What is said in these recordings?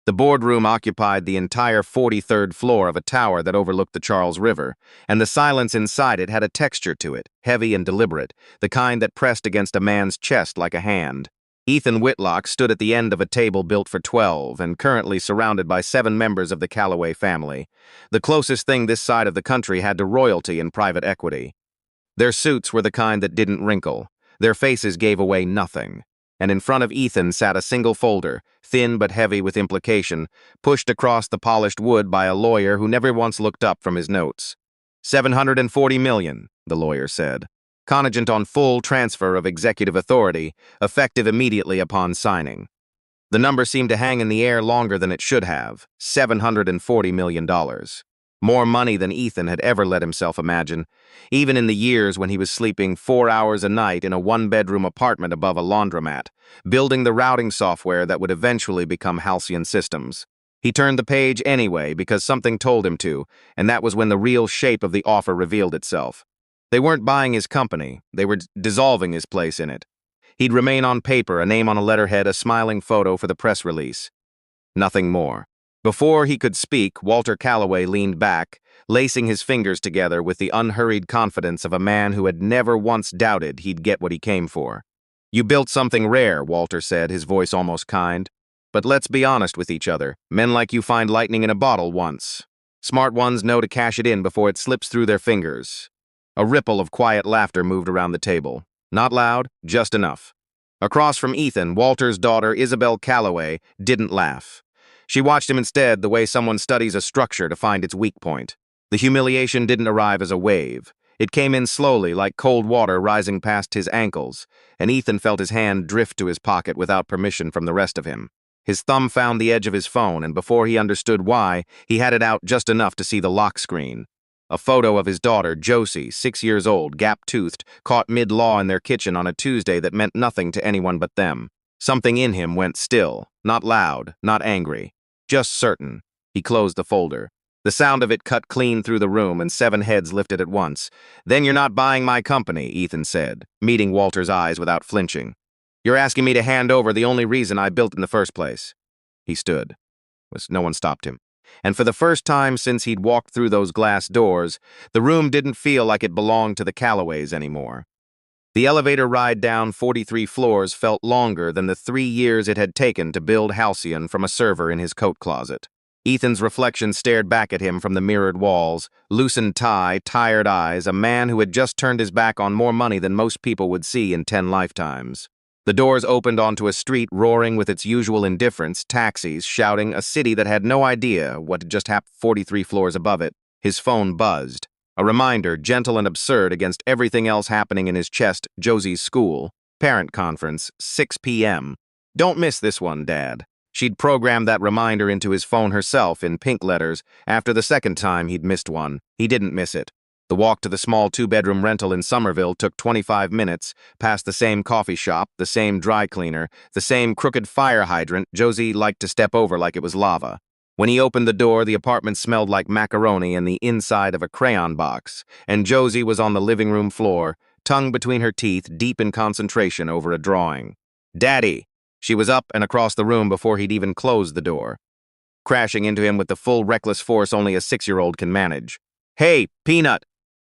The boardroom occupied the entire 43rd floor of a tower that overlooked the Charles River, and the silence inside it had a texture to it, heavy and deliberate, the kind that pressed against a man's chest like a hand. Ethan Whitlock stood at the end of a table built for 12 and currently surrounded by 7 members of the Calloway family, the closest thing this side of the country had to royalty and private equity. Their suits were the kind that didn't wrinkle. Their faces gave away nothing. And in front of Ethan sat a single folder, thin but heavy with implication, pushed across the polished wood by a lawyer who never once looked up from his notes. $740 million, the lawyer said, contingent on full transfer of executive authority, effective immediately upon signing. The number seemed to hang in the air longer than it should have, $740 million. More money than Ethan had ever let himself imagine, even in the years when he was sleeping 4 hours a night in a one-bedroom apartment above a laundromat, building the routing software that would eventually become Halcyon Systems. He turned the page anyway because something told him to, and that was when the real shape of the offer revealed itself. They weren't buying his company, they were dissolving his place in it. He'd remain on paper, a name on a letterhead, a smiling photo for the press release. Nothing more. Before he could speak, Walter Calloway leaned back, lacing his fingers together with the unhurried confidence of a man who had never once doubted he'd get what he came for. "You built something rare," Walter said, his voice almost kind. "But let's be honest with each other. Men like you find lightning in a bottle once. Smart ones know to cash it in before it slips through their fingers." A ripple of quiet laughter moved around the table. Not loud, just enough. Across from Ethan, Walter's daughter, Isabel Calloway, didn't laugh. She watched him instead the way someone studies a structure to find its weak point. The humiliation didn't arrive as a wave. It came in slowly, like cold water rising past his ankles, and Ethan felt his hand drift to his pocket without permission from the rest of him. His thumb found the edge of his phone, and before he understood why, he had it out just enough to see the lock screen. A photo of his daughter, Josie, 6 years old, gap-toothed, caught mid-law in their kitchen on a Tuesday that meant nothing to anyone but them. Something in him went still, not loud, not angry. Just certain. He closed the folder. The sound of it cut clean through the room, and 7 heads lifted at once. "Then you're not buying my company," Ethan said, meeting Walter's eyes without flinching. "You're asking me to hand over the only reason I built in the first place." He stood. No one stopped him. And for the first time since he'd walked through those glass doors, the room didn't feel like it belonged to the Calloways anymore. The elevator ride down 43 floors felt longer than the 3 years it had taken to build Halcyon from a server in his coat closet. Ethan's reflection stared back at him from the mirrored walls, loosened tie, tired eyes, a man who had just turned his back on more money than most people would see in 10 lifetimes. The doors opened onto a street roaring with its usual indifference, taxis shouting, a city that had no idea what had just happened 43 floors above it. His phone buzzed. A reminder, gentle and absurd against everything else happening in his chest, Josie's school. Parent conference, 6 p.m. "Don't miss this one, Dad." She'd programmed that reminder into his phone herself in pink letters. After the second time he'd missed one, he didn't miss it. The walk to the small 2-bedroom rental in Somerville took 25 minutes, past the same coffee shop, the same dry cleaner, the same crooked fire hydrant Josie liked to step over like it was lava. When he opened the door, the apartment smelled like macaroni and the inside of a crayon box, and Josie was on the living room floor, tongue between her teeth, deep in concentration over a drawing. "Daddy!" She was up and across the room before he'd even closed the door, crashing into him with the full reckless force only a 6-year-old can manage. "Hey, Peanut!"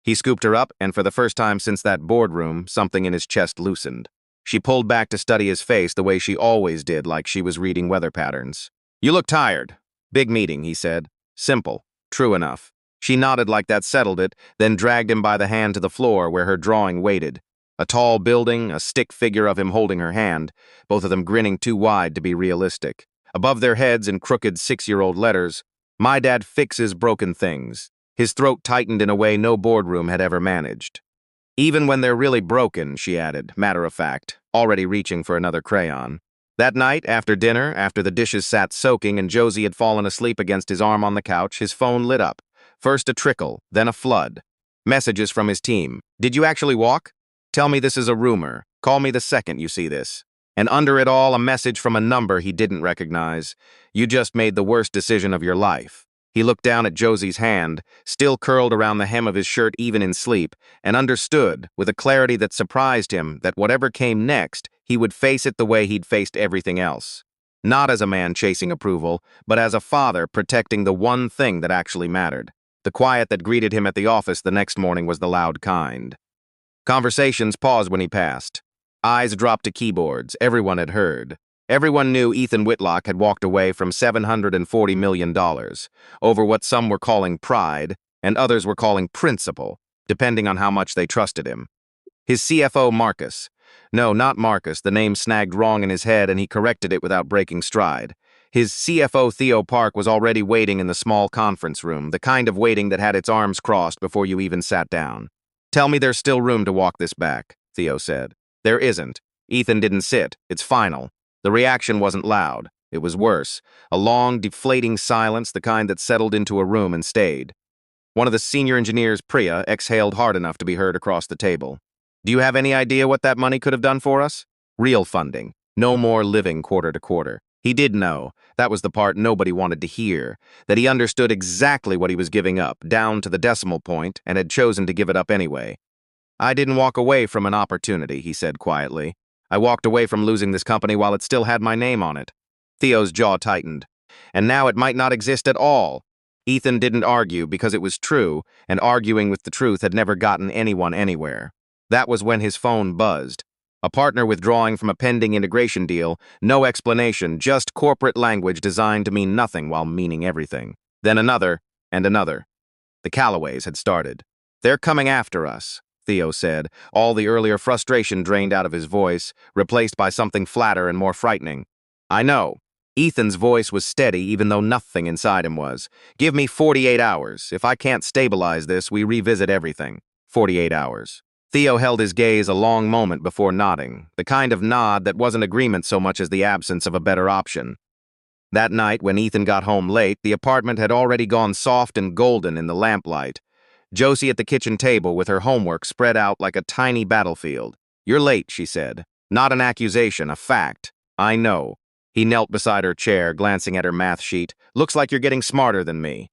He scooped her up, and for the first time since that boardroom, something in his chest loosened. She pulled back to study his face the way she always did, like she was reading weather patterns. "You look tired." "Big meeting," he said. Simple. True enough. She nodded like that settled it, then dragged him by the hand to the floor where her drawing waited. A tall building, a stick figure of him holding her hand, both of them grinning too wide to be realistic. Above their heads in crooked 6-year-old letters, "My dad fixes broken things." His throat tightened in a way no boardroom had ever managed. "Even when they're really broken," she added, matter of fact, already reaching for another crayon. That night, after dinner, after the dishes sat soaking and Josie had fallen asleep against his arm on the couch, his phone lit up. First a trickle, then a flood. Messages from his team. "Did you actually walk? Tell me this is a rumor. Call me the second you see this." And under it all, a message from a number he didn't recognize. "You just made the worst decision of your life." He looked down at Josie's hand, still curled around the hem of his shirt even in sleep, and understood, with a clarity that surprised him, that whatever came next, he would face it the way he'd faced everything else. Not as a man chasing approval, but as a father protecting the one thing that actually mattered. The quiet that greeted him at the office the next morning was the loud kind. Conversations paused when he passed. Eyes dropped to keyboards. Everyone had heard. Everyone knew Ethan Whitlock had walked away from $740 million over what some were calling pride and others were calling principle, depending on how much they trusted him. His CFO, Marcus. No, not Marcus. The name snagged wrong in his head and he corrected it without breaking stride. His CFO, Theo Park, was already waiting in the small conference room, the kind of waiting that had its arms crossed before you even sat down. "Tell me there's still room to walk this back," Theo said. "There isn't." Ethan didn't sit. It's final. The reaction wasn't loud. It was worse. A long, deflating silence, the kind that settled into a room and stayed. One of the senior engineers, Priya, exhaled hard enough to be heard across the table. "Do you have any idea what that money could have done for us?" Real funding. No more living quarter to quarter. He did know. That was the part nobody wanted to hear. That he understood exactly what he was giving up, down to the decimal point, and had chosen to give it up anyway. "I didn't walk away from an opportunity," he said quietly. "I walked away from losing this company while it still had my name on it." Theo's jaw tightened. "And now it might not exist at all." Ethan didn't argue because it was true, and arguing with the truth had never gotten anyone anywhere. That was when his phone buzzed. A partner withdrawing from a pending integration deal, no explanation, just corporate language designed to mean nothing while meaning everything. Then another, and another. The Callaways had started. "They're coming after us," Theo said, all the earlier frustration drained out of his voice, replaced by something flatter and more frightening. "I know." Ethan's voice was steady even though nothing inside him was. "Give me 48 hours. If I can't stabilize this, we revisit everything." 48 hours. Theo held his gaze a long moment before nodding, the kind of nod that wasn't agreement so much as the absence of a better option. That night, when Ethan got home late, the apartment had already gone soft and golden in the lamplight. Josie at the kitchen table with her homework spread out like a tiny battlefield. "You're late," she said. "Not an accusation, a fact." "I know." He knelt beside her chair, glancing at her math sheet. "Looks like you're getting smarter than me."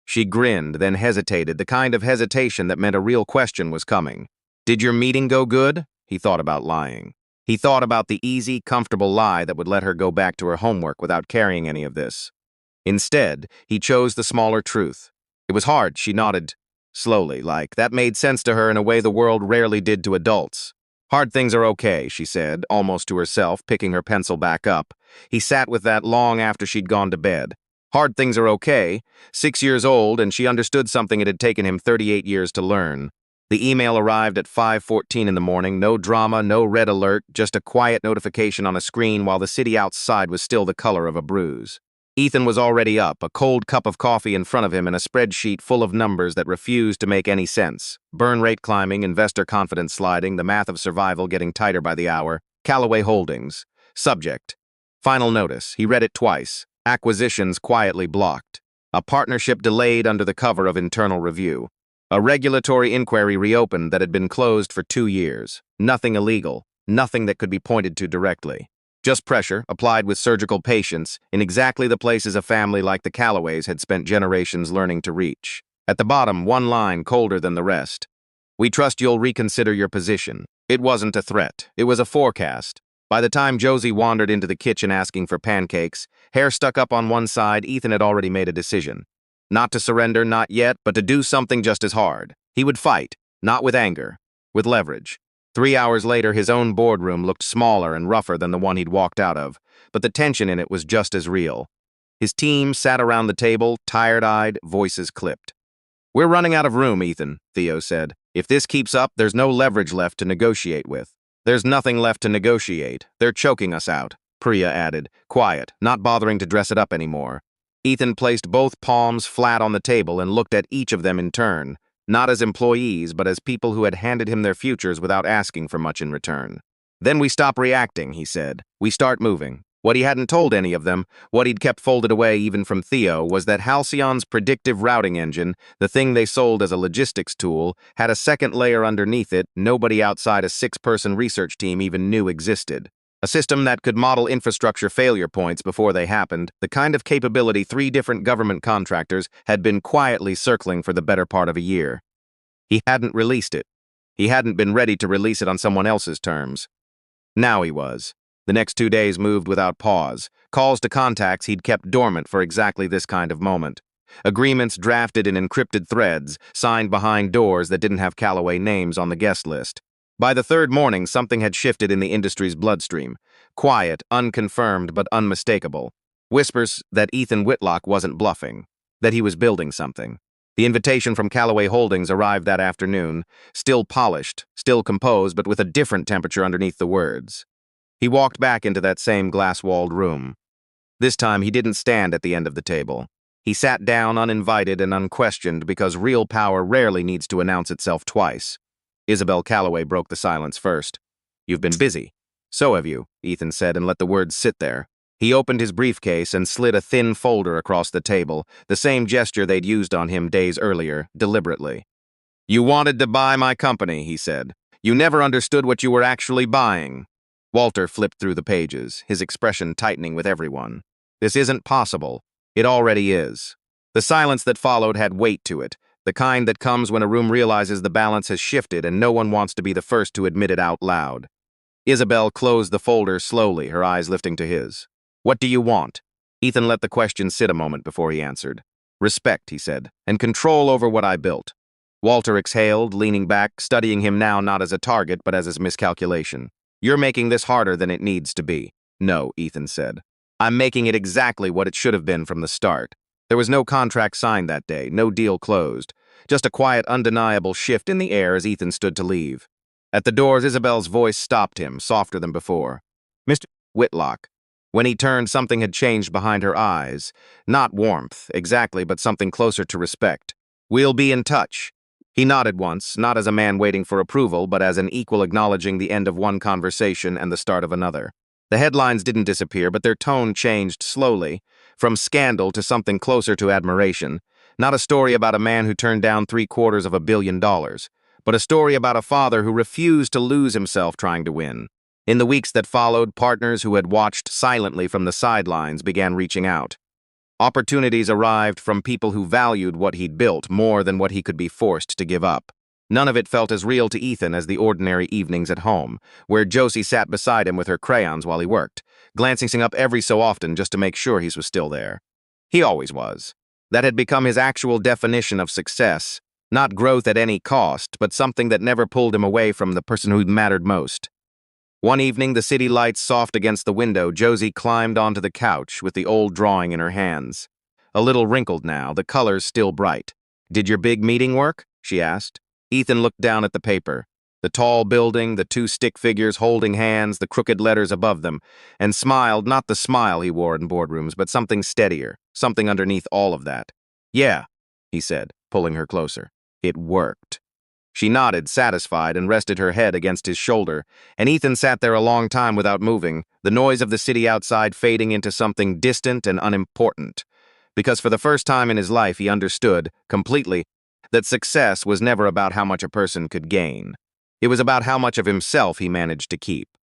She grinned, then hesitated, the kind of hesitation that meant a real question was coming. "Did your meeting go good?" He thought about lying. He thought about the easy, comfortable lie that would let her go back to her homework without carrying any of this. Instead, he chose the smaller truth. It was hard, she nodded. Slowly, like that made sense to her in a way the world rarely did to adults. "Hard things are okay," she said, almost to herself, picking her pencil back up. He sat with that long after she'd gone to bed. Hard things are okay. 6 years old, and she understood something it had taken him 38 years to learn. The email arrived at 5:14 in the morning, no drama, no red alert, just a quiet notification on a screen while the city outside was still the color of a bruise. Ethan was already up, a cold cup of coffee in front of him and a spreadsheet full of numbers that refused to make any sense. Burn rate climbing, investor confidence sliding, the math of survival getting tighter by the hour. Callaway Holdings. Subject. Final notice. He read it twice. Acquisitions quietly blocked. A partnership delayed under the cover of internal review. A regulatory inquiry reopened that had been closed for 2 years. Nothing illegal, nothing that could be pointed to directly. Just pressure, applied with surgical patience, in exactly the places a family like the Callaways had spent generations learning to reach. At the bottom, one line colder than the rest. "We trust you'll reconsider your position." It wasn't a threat. It was a forecast. By the time Josie wandered into the kitchen asking for pancakes, hair stuck up on one side, Ethan had already made a decision. Not to surrender, not yet, but to do something just as hard. He would fight, not with anger, with leverage. 3 hours later, his own boardroom looked smaller and rougher than the one he'd walked out of, but the tension in it was just as real. His team sat around the table, tired-eyed, voices clipped. "We're running out of room, Ethan," Theo said. "If this keeps up, there's no leverage left to negotiate with." "There's nothing left to negotiate. They're choking us out," Priya added, quiet, not bothering to dress it up anymore. Ethan placed both palms flat on the table and looked at each of them in turn, not as employees, but as people who had handed him their futures without asking for much in return. "Then we stop reacting," he said. "We start moving." What he hadn't told any of them, what he'd kept folded away even from Theo, was that Halcyon's predictive routing engine, the thing they sold as a logistics tool, had a second layer underneath it nobody outside a 6-person research team even knew existed. A system that could model infrastructure failure points before they happened, the kind of capability 3 different government contractors had been quietly circling for the better part of a year. He hadn't released it. He hadn't been ready to release it on someone else's terms. Now he was. The next 2 days moved without pause. Calls to contacts he'd kept dormant for exactly this kind of moment. Agreements drafted in encrypted threads, signed behind doors that didn't have Calloway names on the guest list. By the third morning, something had shifted in the industry's bloodstream. Quiet, unconfirmed, but unmistakable. Whispers that Ethan Whitlock wasn't bluffing, that he was building something. The invitation from Calloway Holdings arrived that afternoon, still polished, still composed, but with a different temperature underneath the words. He walked back into that same glass-walled room. This time he didn't stand at the end of the table. He sat down uninvited and unquestioned because real power rarely needs to announce itself twice. Isabel Calloway broke the silence first. "You've been busy." "So have you," Ethan said, and let the words sit there. He opened his briefcase and slid a thin folder across the table, the same gesture they'd used on him days earlier, deliberately. "You wanted to buy my company," he said. "You never understood what you were actually buying." Walter flipped through the pages, his expression tightening with everyone. "This isn't possible. It already is." The silence that followed had weight to it, the kind that comes when a room realizes the balance has shifted and no one wants to be the first to admit it out loud. Isabel closed the folder slowly, her eyes lifting to his. "What do you want?" Ethan let the question sit a moment before he answered. "Respect," he said, "and control over what I built." Walter exhaled, leaning back, studying him now not as a target but as his miscalculation. "You're making this harder than it needs to be." "No," Ethan said. "I'm making it exactly what it should have been from the start." There was no contract signed that day, no deal closed. Just a quiet, undeniable shift in the air as Ethan stood to leave. At the doors, Isabel's voice stopped him, softer than before. "Mr. Whitlock." When he turned, something had changed behind her eyes. Not warmth, exactly, but something closer to respect. "We'll be in touch." He nodded once, not as a man waiting for approval, but as an equal acknowledging the end of one conversation and the start of another. The headlines didn't disappear, but their tone changed slowly, from scandal to something closer to admiration. Not a story about a man who turned down $750 million, but a story about a father who refused to lose himself trying to win. In the weeks that followed, partners who had watched silently from the sidelines began reaching out. Opportunities arrived from people who valued what he'd built more than what he could be forced to give up. None of it felt as real to Ethan as the ordinary evenings at home, where Josie sat beside him with her crayons while he worked, glancing up every so often just to make sure he was still there. He always was. That had become his actual definition of success, not growth at any cost, but something that never pulled him away from the person who mattered most. One evening, the city lights soft against the window, Josie climbed onto the couch with the old drawing in her hands. A little wrinkled now, the colors still bright. "Did your big meeting work?" she asked. Ethan looked down at the paper. The tall building, the two stick figures holding hands, the crooked letters above them, and smiled, not the smile he wore in boardrooms, but something steadier, something underneath all of that. "Yeah," he said, pulling her closer. "It worked." She nodded, satisfied, and rested her head against his shoulder, and Ethan sat there a long time without moving, the noise of the city outside fading into something distant and unimportant. Because for the first time in his life he understood, completely, that success was never about how much a person could gain. It was about how much of himself he managed to keep.